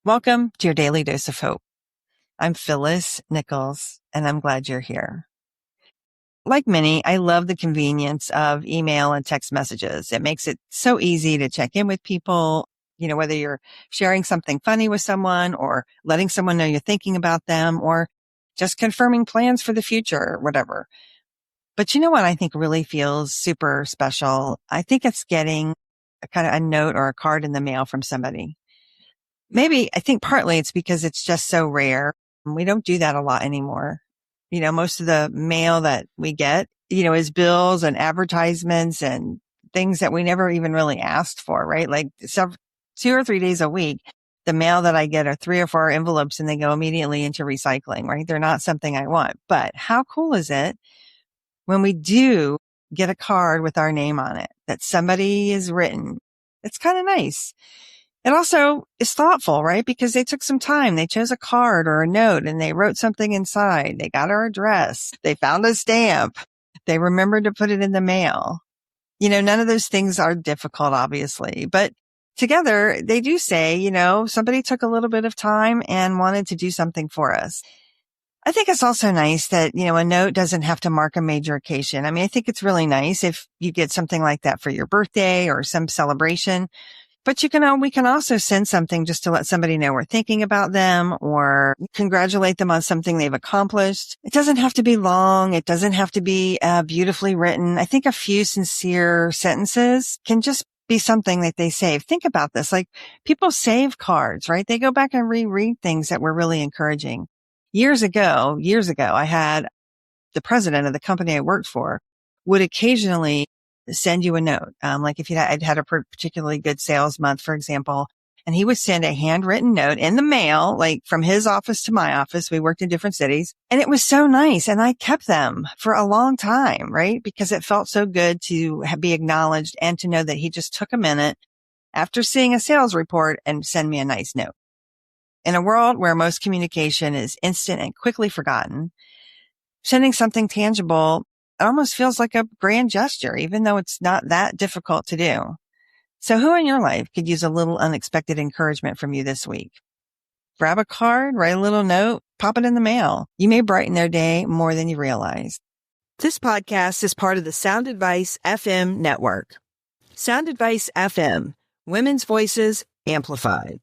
Welcome to your daily dose of hope. I'm Phyllis Nichols, and I'm glad you're here. Like many, I love the convenience of email and text messages. It makes it so easy to check in with people, whether you're sharing something funny with someone or letting someone know you're thinking about them or just confirming plans for the future or whatever. But you know what I think really feels super special? I think it's getting a note or a card in the mail from somebody. Maybe I think partly it's because it's just so rare. We don't do that a lot anymore. Most of the mail that we get, is bills and advertisements and things that we never even really asked for, right? Like 2 or 3 days a week, the mail that I get are 3 or 4 envelopes and they go immediately into recycling, right? They're not something I want, but how cool is it when we do get a card with our name on it that somebody has written? It's kind of nice. It also is thoughtful, right? Because they took some time. They chose a card or a note and they wrote something inside. They got our address. They found a stamp. They remembered to put it in the mail. None of those things are difficult, obviously, but together they do say, somebody took a little bit of time and wanted to do something for us. I think it's also nice that, a note doesn't have to mark a major occasion. I mean, I think it's really nice if you get something like that for your birthday or some celebration. But we can also send something just to let somebody know we're thinking about them or congratulate them on something they've accomplished. It doesn't have to be long. It doesn't have to be beautifully written. I think a few sincere sentences can just be something that they save. Think about this. Like people save cards, right? They go back and reread things that were really encouraging. Years ago, I had the president of the company I worked for would occasionally send you a note. Like if I'd had a particularly good sales month, for example, and he would send a handwritten note in the mail, like from his office to my office. We worked in different cities and it was so nice. And I kept them for a long time, right? Because it felt so good to be acknowledged and to know that he just took a minute after seeing a sales report and send me a nice note. In a world where most communication is instant and quickly forgotten, sending something tangible, it almost feels like a grand gesture, even though it's not that difficult to do. So who in your life could use a little unexpected encouragement from you this week? Grab a card, write a little note, pop it in the mail. You may brighten their day more than you realize. This podcast is part of the Sound Advice FM network. Sound Advice FM, women's voices amplified.